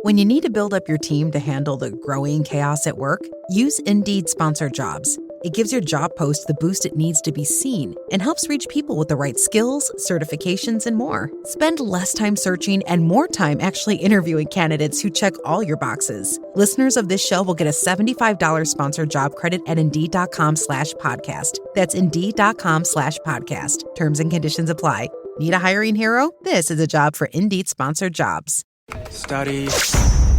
When you need to build up your team to handle the growing chaos at work, use Indeed Sponsored Jobs. It gives your job post the boost it needs to be seen and helps reach people with the right skills, certifications, and more. Spend less time searching and more time actually interviewing candidates who check all your boxes. Listeners of this show will get a $75 sponsored job credit at Indeed.com/podcast. That's Indeed.com/podcast. Terms and conditions apply. Need a hiring hero? This is a job for Indeed Sponsored Jobs. Study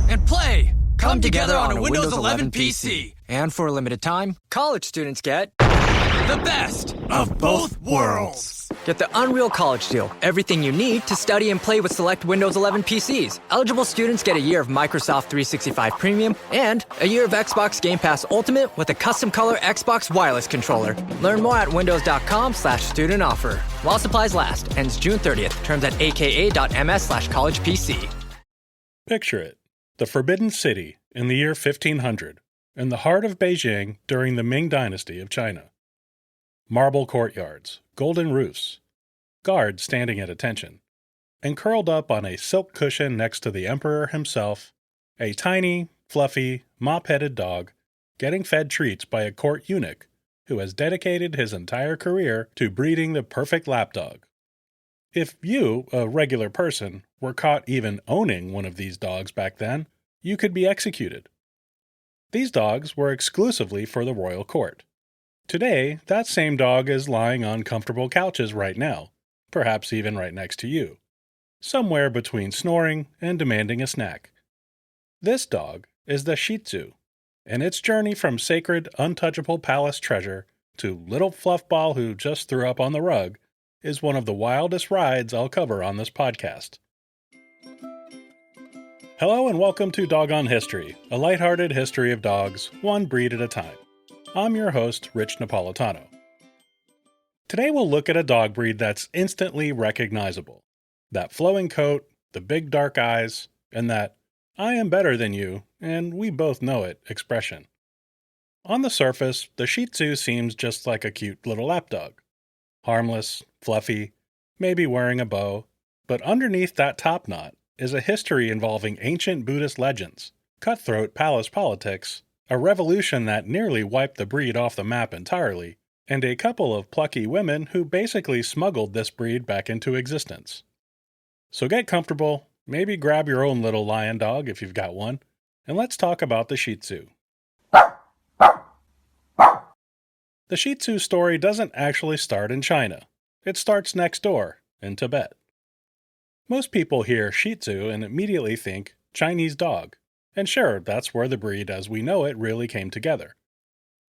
and play come together on a Windows 11 PC. And for a limited time, college students get the best of both worlds. Get the Unreal College Deal. Everything you need to study and play with select Windows 11 PCs. Eligible students get a year of Microsoft 365 Premium and a year of Xbox Game Pass Ultimate with a custom color Xbox wireless controller. Learn more at windows.com/student offer. While supplies last. Ends June 30th. Terms at aka.ms/collegepc. Picture it, the Forbidden City in the year 1500, in the heart of Beijing during the Qing Dynasty of China. Marble courtyards, golden roofs, guards standing at attention, and curled up on a silk cushion next to the emperor himself, a tiny, fluffy, mop-headed dog getting fed treats by a court eunuch who has dedicated his entire career to breeding the perfect lapdog. If you, a regular person, were caught even owning one of these dogs back then, you could be executed. These dogs were exclusively for the royal court. Today, that same dog is lying on comfortable couches right now, perhaps even right next to you, somewhere between snoring and demanding a snack. This dog is the Shih Tzu, and its journey from sacred, untouchable palace treasure to little fluffball who just threw up on the rug is one of the wildest rides I'll cover on this podcast. Hello and welcome to Doggone History, a lighthearted history of dogs, one breed at a time. I'm your host, Rich Napolitano. Today we'll look at a dog breed that's instantly recognizable. That flowing coat, the big dark eyes, and that "I am better than you, and we both know it" expression. On the surface, the Shih Tzu seems just like a cute little lapdog. Harmless, fluffy, maybe wearing a bow, but underneath that top knot is a history involving ancient Buddhist legends, cutthroat palace politics, a revolution that nearly wiped the breed off the map entirely, and a couple of plucky women who basically smuggled this breed back into existence. So get comfortable, maybe grab your own little lion dog if you've got one, and let's talk about the Shih Tzu. The Shih Tzu story doesn't actually start in China. It starts next door, in Tibet. Most people hear Shih Tzu and immediately think Chinese dog, and sure, that's where the breed as we know it really came together.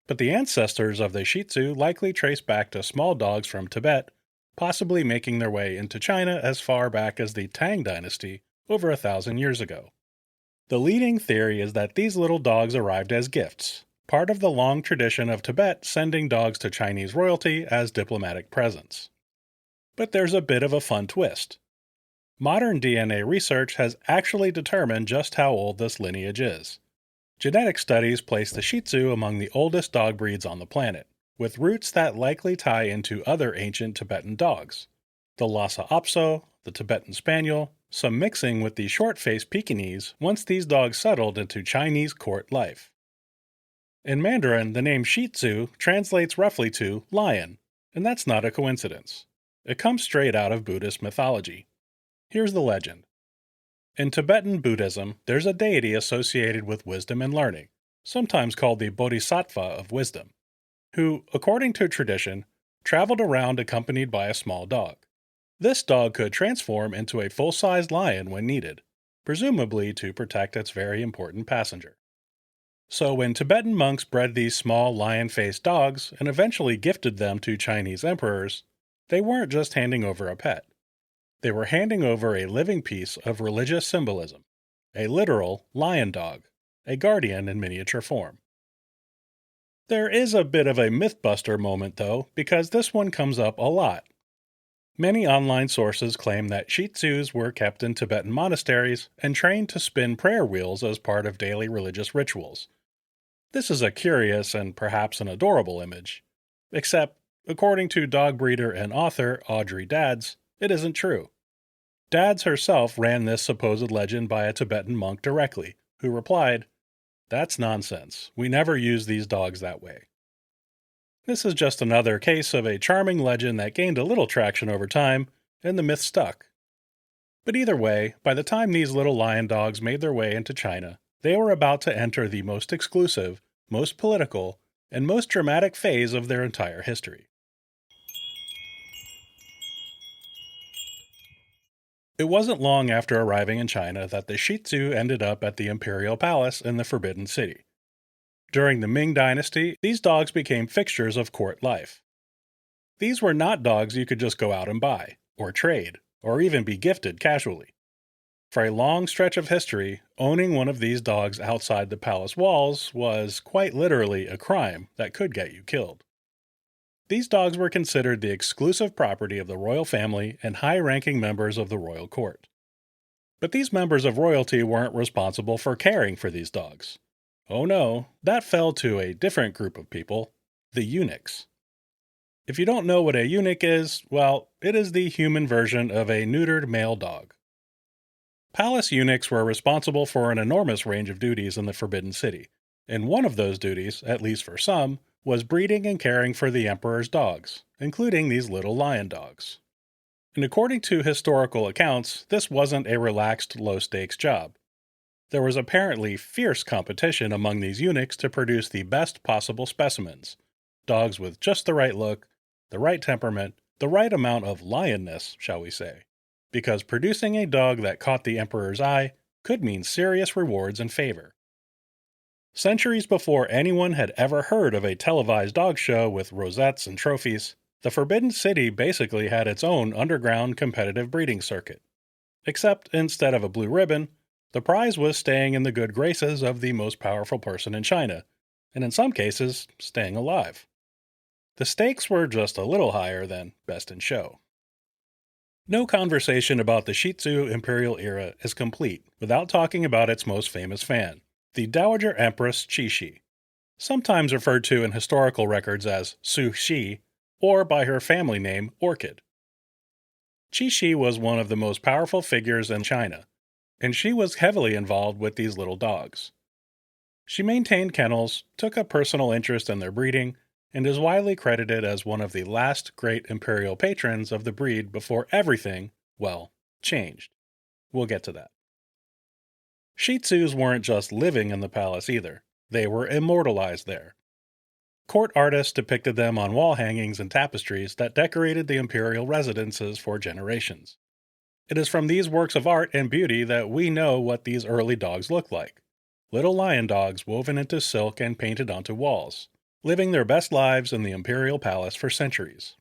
But the ancestors of the Shih Tzu likely trace back to small dogs from Tibet, possibly making their way into China as far back as the Qing Dynasty over 1,000 years ago. The leading theory is that these little dogs arrived as gifts, part of the long tradition of Tibet sending dogs to Chinese royalty as diplomatic presents. But there's a bit of a fun twist. Modern DNA research has actually determined just how old this lineage is. Genetic studies place the Shih Tzu among the oldest dog breeds on the planet, with roots that likely tie into other ancient Tibetan dogs. The Lhasa Apso, the Tibetan Spaniel, some mixing with the short-faced Pekingese once these dogs settled into Chinese court life. In Mandarin, the name Shih Tzu translates roughly to lion, and that's not a coincidence. It comes straight out of Buddhist mythology. Here's the legend. In Tibetan Buddhism, there's a deity associated with wisdom and learning, sometimes called the Bodhisattva of wisdom, who, according to tradition, traveled around accompanied by a small dog. This dog could transform into a full-sized lion when needed, presumably to protect its very important passenger. So when Tibetan monks bred these small lion-faced dogs and eventually gifted them to Chinese emperors, they weren't just handing over a pet. They were handing over a living piece of religious symbolism, a literal lion dog, a guardian in miniature form. There is a bit of a mythbuster moment though, because this one comes up a lot. Many online sources claim that Shih Tzus were kept in Tibetan monasteries and trained to spin prayer wheels as part of daily religious rituals. This is a curious and perhaps an adorable image. Except, according to dog breeder and author Audrey Dadds, it isn't true. Dads herself ran this supposed legend by a Tibetan monk directly, who replied, "That's nonsense. We never use these dogs that way." This is just another case of a charming legend that gained a little traction over time, and the myth stuck. But either way, by the time these little lion dogs made their way into China, they were about to enter the most exclusive, most political, and most dramatic phase of their entire history. It wasn't long after arriving in China that the Shih Tzu ended up at the imperial palace in the Forbidden City. During the Qing Dynasty, these dogs became fixtures of court life. These were not dogs you could just go out and buy, or trade, or even be gifted casually. For a long stretch of history, owning one of these dogs outside the palace walls was quite literally a crime that could get you killed. These dogs were considered the exclusive property of the royal family and high-ranking members of the royal court. But these members of royalty weren't responsible for caring for these dogs. Oh no, that fell to a different group of people, the eunuchs. If you don't know what a eunuch is, well, it is the human version of a neutered male dog. Palace eunuchs were responsible for an enormous range of duties in the Forbidden City, and one of those duties, at least for some, was breeding and caring for the emperor's dogs, including these little lion dogs. And according to historical accounts, this wasn't a relaxed, low-stakes job. There was apparently fierce competition among these eunuchs to produce the best possible specimens, dogs with just the right look, the right temperament, the right amount of lionness, shall we say, because producing a dog that caught the emperor's eye could mean serious rewards and favor. Centuries before anyone had ever heard of a televised dog show with rosettes and trophies, the Forbidden City basically had its own underground competitive breeding circuit. Except instead of a blue ribbon, the prize was staying in the good graces of the most powerful person in China, and in some cases, staying alive. The stakes were just a little higher than best in show. No conversation about the Shih Tzu imperial era is complete without talking about its most famous fan, the Dowager Empress Qixi, sometimes referred to in historical records as Su Shi, or by her family name Orchid. Qixi was one of the most powerful figures in China, and she was heavily involved with these little dogs. She maintained kennels, took a personal interest in their breeding, and is widely credited as one of the last great imperial patrons of the breed before everything, well, changed. We'll get to that. Shih Tzus weren't just living in the palace either. They were immortalized there. Court artists depicted them on wall hangings and tapestries that decorated the imperial residences for generations. It is from these works of art and beauty that we know what these early dogs looked like. Little lion dogs woven into silk and painted onto walls, living their best lives in the imperial palace for centuries.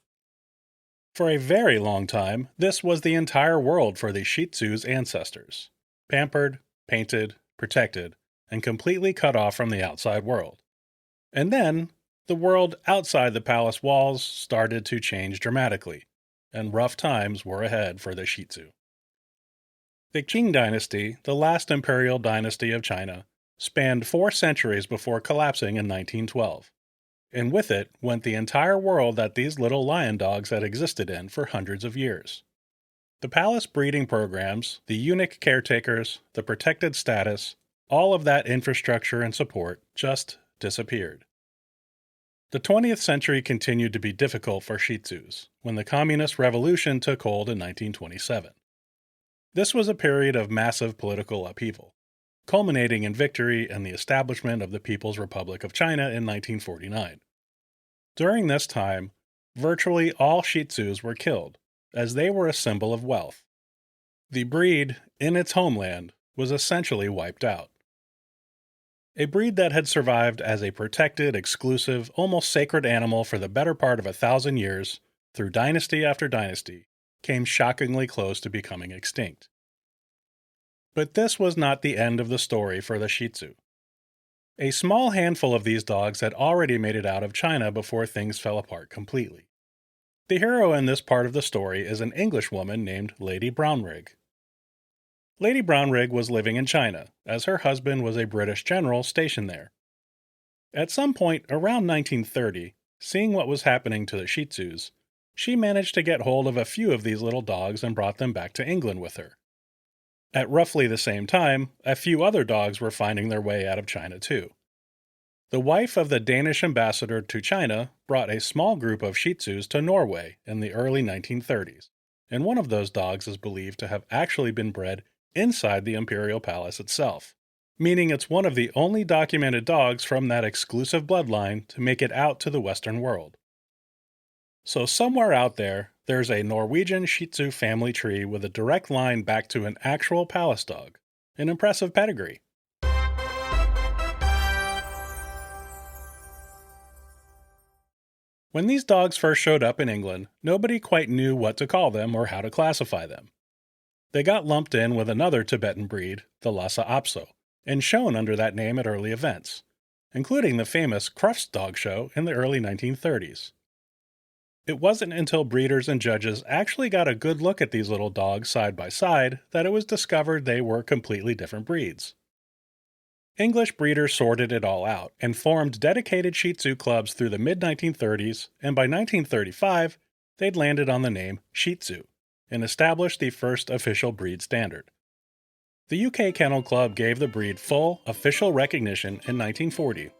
For a very long time, this was the entire world for the Shih Tzu's ancestors. Pampered, painted, protected, and completely cut off from the outside world. And then, the world outside the palace walls started to change dramatically, and rough times were ahead for the Shih Tzu. The Qing Dynasty, the last imperial dynasty of China, spanned 4 centuries before collapsing in 1912. And with it went the entire world that these little lion dogs had existed in for hundreds of years. The palace breeding programs, the eunuch caretakers, the protected status, all of that infrastructure and support just disappeared. The 20th century continued to be difficult for Shih Tzus when the Communist Revolution took hold in 1927. This was a period of massive political upheaval, culminating in victory and the establishment of the People's Republic of China in 1949. During this time, virtually all Shih Tzus were killed, as they were a symbol of wealth. The breed, in its homeland, was essentially wiped out. A breed that had survived as a protected, exclusive, almost sacred animal for the better part of 1,000 years, through dynasty after dynasty, came shockingly close to becoming extinct. But this was not the end of the story for the Shih Tzu. A small handful of these dogs had already made it out of China before things fell apart completely. The hero in this part of the story is an Englishwoman named Lady Brownrigg. Lady Brownrigg was living in China, as her husband was a British general stationed there. At some point around 1930, seeing what was happening to the Shih Tzus, she managed to get hold of a few of these little dogs and brought them back to England with her. At roughly the same time, a few other dogs were finding their way out of China too. The wife of the Danish ambassador to China brought a small group of Shih Tzus to Norway in the early 1930s, and one of those dogs is believed to have actually been bred inside the imperial palace itself, meaning it's one of the only documented dogs from that exclusive bloodline to make it out to the Western world. So somewhere out there, there's a Norwegian Shih Tzu family tree with a direct line back to an actual palace dog. An impressive pedigree. When these dogs first showed up in England, nobody quite knew what to call them or how to classify them. They got lumped in with another Tibetan breed, the Lhasa Apso, and shown under that name at early events, including the famous Crufts Dog Show in the early 1930s. It wasn't until breeders and judges actually got a good look at these little dogs side by side that it was discovered they were completely different breeds. English breeders sorted it all out and formed dedicated Shih Tzu clubs through the mid-1930s, and by 1935, they'd landed on the name Shih Tzu and established the first official breed standard. The UK Kennel Club gave the breed full, official recognition in 1940.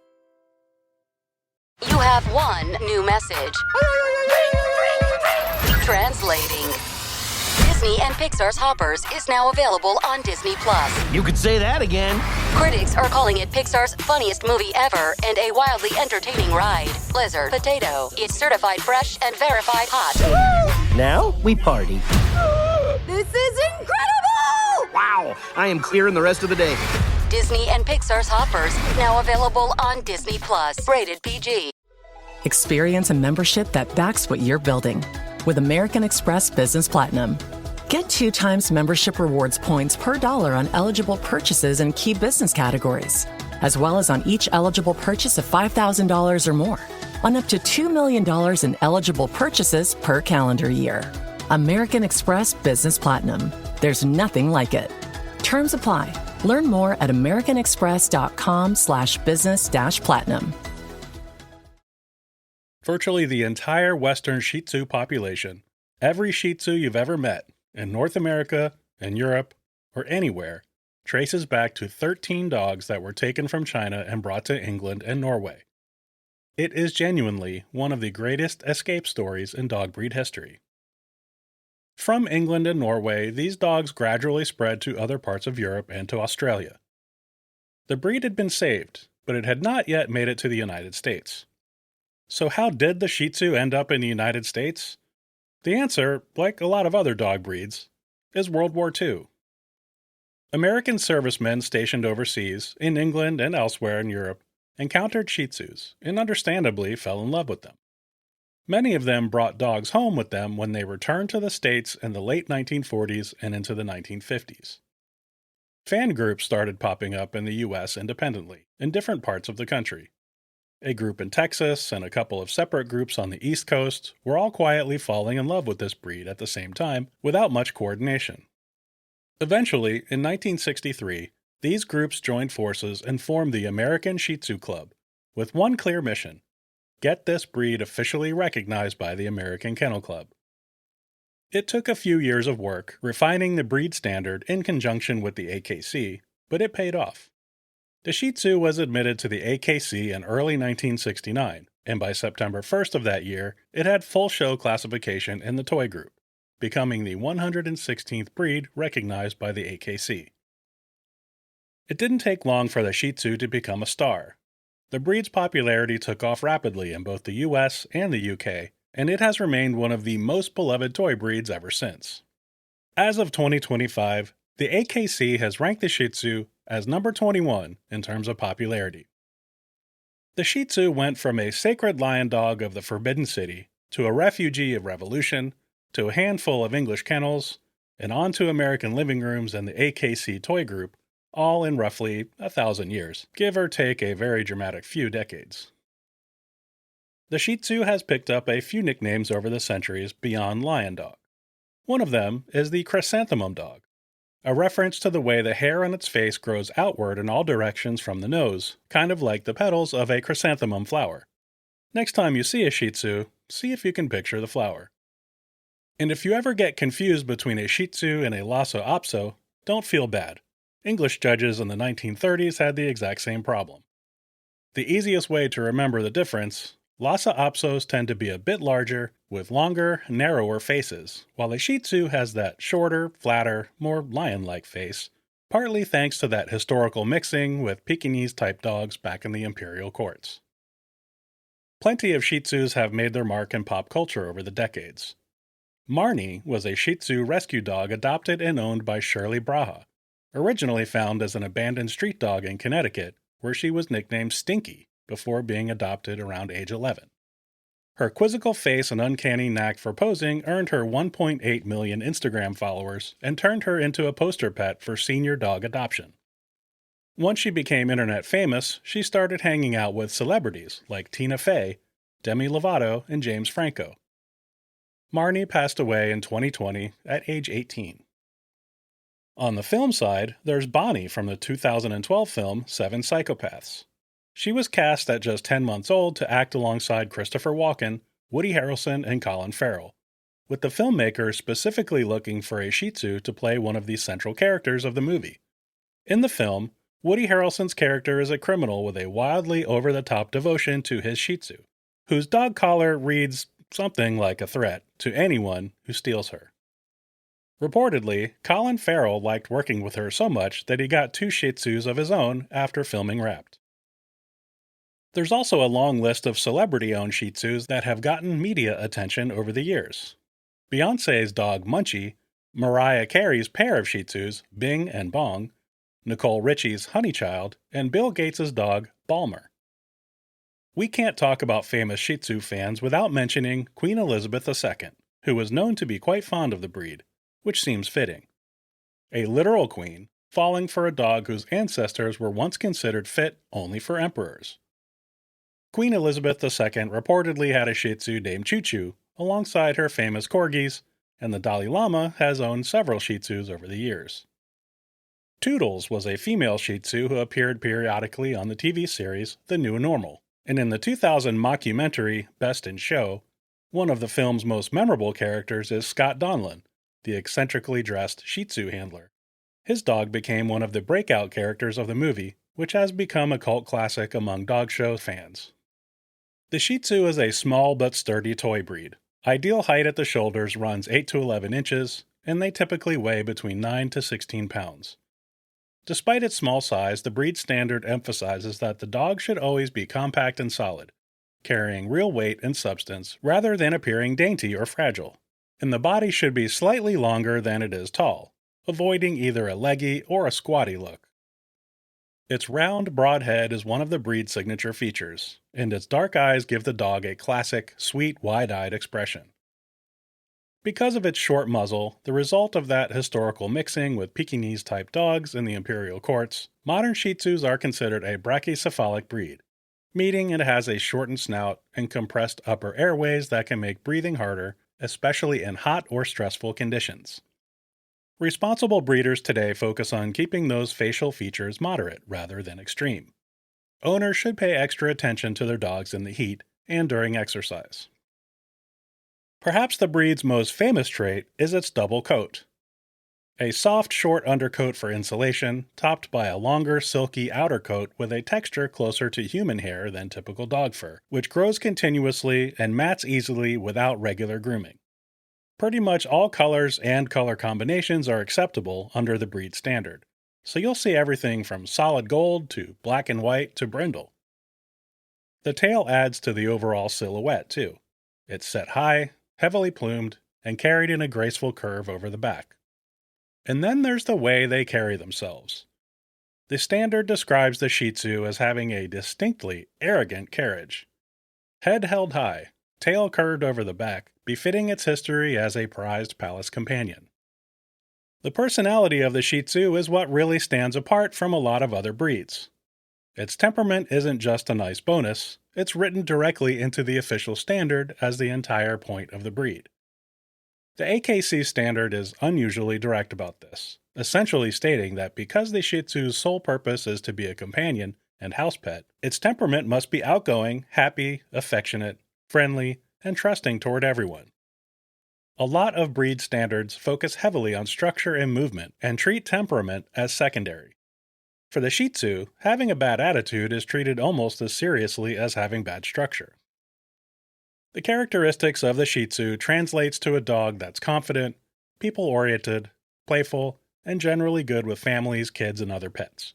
You have one new message. Translating. Disney and Pixar's Hoppers is now available on Disney+. You could say that again. Critics are calling it Pixar's funniest movie ever and a wildly entertaining ride. Blizzard Potato. It's certified fresh and verified hot. Now we party. This is incredible! Wow, I am clearing the rest of the day. Disney and Pixar's Hoppers, now available on Disney+. Rated PG. Experience a membership that backs what you're building with American Express Business Platinum. Get 2 times membership rewards points per dollar on eligible purchases in key business categories, as well as on each eligible purchase of $5,000 or more, on up to $2 million in eligible purchases per calendar year. American Express Business Platinum. There's nothing like it. Terms apply. Learn more at americanexpress.com/business-platinum. Virtually the entire Western Shih Tzu population, every Shih Tzu you've ever met, in North America, in Europe, or anywhere, traces back to 13 dogs that were taken from China and brought to England and Norway. It is genuinely one of the greatest escape stories in dog breed history. From England and Norway, these dogs gradually spread to other parts of Europe and to Australia. The breed had been saved, but it had not yet made it to the United States. So how did the Shih Tzu end up in the United States? The answer, like a lot of other dog breeds, is World War II. American servicemen stationed overseas, in England and elsewhere in Europe, encountered Shih Tzus and understandably fell in love with them. Many of them brought dogs home with them when they returned to the States in the late 1940s and into the 1950s. Fan groups started popping up in the U.S. independently, in different parts of the country. A group in Texas and a couple of separate groups on the East Coast were all quietly falling in love with this breed at the same time, without much coordination. Eventually, in 1963, these groups joined forces and formed the American Shih Tzu Club, with one clear mission: get this breed officially recognized by the American Kennel Club. It took a few years of work refining the breed standard in conjunction with the AKC, but it paid off. The Shih Tzu was admitted to the AKC in early 1969, and by September 1st of that year, it had full show classification in the toy group, becoming the 116th breed recognized by the AKC. It didn't take long for the Shih Tzu to become a star. The breed's popularity took off rapidly in both the US and the UK, and it has remained one of the most beloved toy breeds ever since. As of 2025, the AKC has ranked the Shih Tzu as number 21 in terms of popularity. The Shih Tzu went from a sacred lion dog of the Forbidden City to a refugee of revolution to a handful of English kennels and on to American living rooms and the AKC toy group, all in roughly 1,000 years, give or take a very dramatic few decades. The Shih Tzu has picked up a few nicknames over the centuries beyond lion dog. One of them is the chrysanthemum dog, a reference to the way the hair on its face grows outward in all directions from the nose, kind of like the petals of a chrysanthemum flower. Next time you see a Shih Tzu, see if you can picture the flower. And if you ever get confused between a Shih Tzu and a Lhasa Apso, don't feel bad. English judges in the 1930s had the exact same problem. The easiest way to remember the difference: Lhasa Apsos tend to be a bit larger, with longer, narrower faces, while a Shih Tzu has that shorter, flatter, more lion-like face, partly thanks to that historical mixing with Pekingese-type dogs back in the imperial courts. Plenty of Shih Tzus have made their mark in pop culture over the decades. Marnie was a Shih Tzu rescue dog adopted and owned by Shirley Braha, originally found as an abandoned street dog in Connecticut, where she was nicknamed Stinky before being adopted around age 11. Her quizzical face and uncanny knack for posing earned her 1.8 million Instagram followers and turned her into a poster pet for senior dog adoption. Once she became internet famous, she started hanging out with celebrities like Tina Fey, Demi Lovato, and James Franco. Marnie passed away in 2020 at age 18. On the film side, there's Bonnie from the 2012 film Seven Psychopaths. She was cast at just 10 months old to act alongside Christopher Walken, Woody Harrelson, and Colin Farrell, with the filmmaker specifically looking for a Shih Tzu to play one of the central characters of the movie. In the film, Woody Harrelson's character is a criminal with a wildly over-the-top devotion to his Shih Tzu, whose dog collar reads something like a threat to anyone who steals her. Reportedly, Colin Farrell liked working with her so much that he got 2 Shih Tzus of his own after filming Wrapped. There's also a long list of celebrity-owned Shih Tzus that have gotten media attention over the years. Beyoncé's dog Munchie, Mariah Carey's pair of Shih Tzus, Bing and Bong, Nicole Richie's Honeychild, and Bill Gates' dog Balmer. We can't talk about famous Shih Tzu fans without mentioning Queen Elizabeth II, who was known to be quite fond of the breed, which seems fitting. A literal queen, falling for a dog whose ancestors were once considered fit only for emperors. Queen Elizabeth II reportedly had a Shih Tzu named Choo Choo, alongside her famous corgis, and the Dalai Lama has owned several Shih Tzus over the years. Toodles was a female Shih Tzu who appeared periodically on the TV series The New Normal, and in the 2000 mockumentary Best in Show, one of the film's most memorable characters is Scott Donlan, the eccentrically dressed Shih Tzu handler. His dog became one of the breakout characters of the movie, which has become a cult classic among dog show fans. The Shih Tzu is a small but sturdy toy breed. Ideal height at the shoulders runs 8 to 11 inches, and they typically weigh between 9 to 16 pounds. Despite its small size, the breed standard emphasizes that the dog should always be compact and solid, carrying real weight and substance rather than appearing dainty or fragile. And the body should be slightly longer than it is tall, avoiding either a leggy or a squatty look. Its round, broad head is one of the breed's signature features, and its dark eyes give the dog a classic, sweet, wide-eyed expression. Because of its short muzzle, the result of that historical mixing with Pekingese-type dogs in the imperial courts, modern Shih Tzus are considered a brachycephalic breed, meaning it has a shortened snout and compressed upper airways that can make breathing harder, especially in hot or stressful conditions. Responsible breeders today focus on keeping those facial features moderate rather than extreme. Owners should pay extra attention to their dogs in the heat and during exercise. Perhaps the breed's most famous trait is its double coat. A soft, short undercoat for insulation, topped by a longer, silky outer coat with a texture closer to human hair than typical dog fur, which grows continuously and mats easily without regular grooming. Pretty much all colors and color combinations are acceptable under the breed standard, so you'll see everything from solid gold to black and white to brindle. The tail adds to the overall silhouette, too. It's set high, heavily plumed, and carried in a graceful curve over the back. And then there's the way they carry themselves. The standard describes the Shih Tzu as having a distinctly arrogant carriage. Head held high, tail curved over the back, befitting its history as a prized palace companion. The personality of the Shih Tzu is what really stands apart from a lot of other breeds. Its temperament isn't just a nice bonus, it's written directly into the official standard as the entire point of the breed. The AKC standard is unusually direct about this, essentially stating that because the Shih Tzu's sole purpose is to be a companion and house pet, its temperament must be outgoing, happy, affectionate, friendly, and trusting toward everyone. A lot of breed standards focus heavily on structure and movement and treat temperament as secondary. For the Shih Tzu, having a bad attitude is treated almost as seriously as having bad structure. The characteristics of the Shih Tzu translates to a dog that's confident, people-oriented, playful, and generally good with families, kids, and other pets.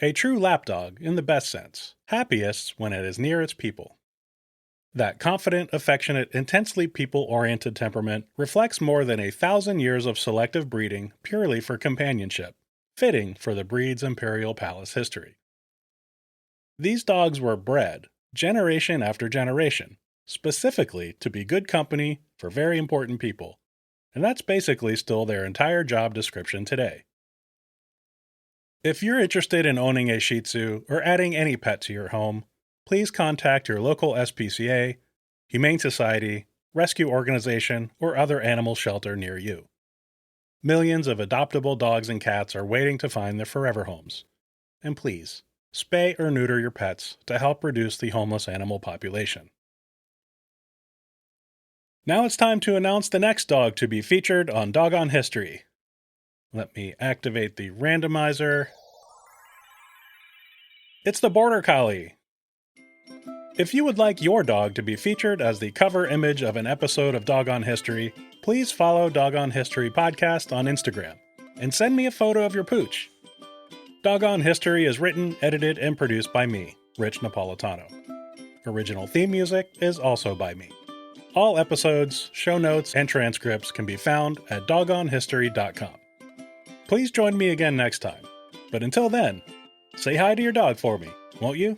A true lapdog in the best sense, happiest when it is near its people. That confident, affectionate, intensely people-oriented temperament reflects more than 1,000 years of selective breeding purely for companionship, fitting for the breed's imperial palace history. These dogs were bred, generation after generation, specifically to be good company for very important people, and that's basically still their entire job description today. If you're interested in owning a Shih Tzu or adding any pet to your home, please contact your local SPCA, Humane Society, rescue organization, or other animal shelter near you. Millions of adoptable dogs and cats are waiting to find their forever homes. And please, spay or neuter your pets to help reduce the homeless animal population. Now it's time to announce the next dog to be featured on Doggone History. Let me activate the randomizer. It's the Border Collie. If you would like your dog to be featured as the cover image of an episode of Doggone History, please follow Doggone History Podcast on Instagram and send me a photo of your pooch. Doggone History is written, edited, and produced by me, Rich Napolitano. Original theme music is also by me. All episodes, show notes, and transcripts can be found at doggonehistory.com. Please join me again next time. But until then, say hi to your dog for me, won't you?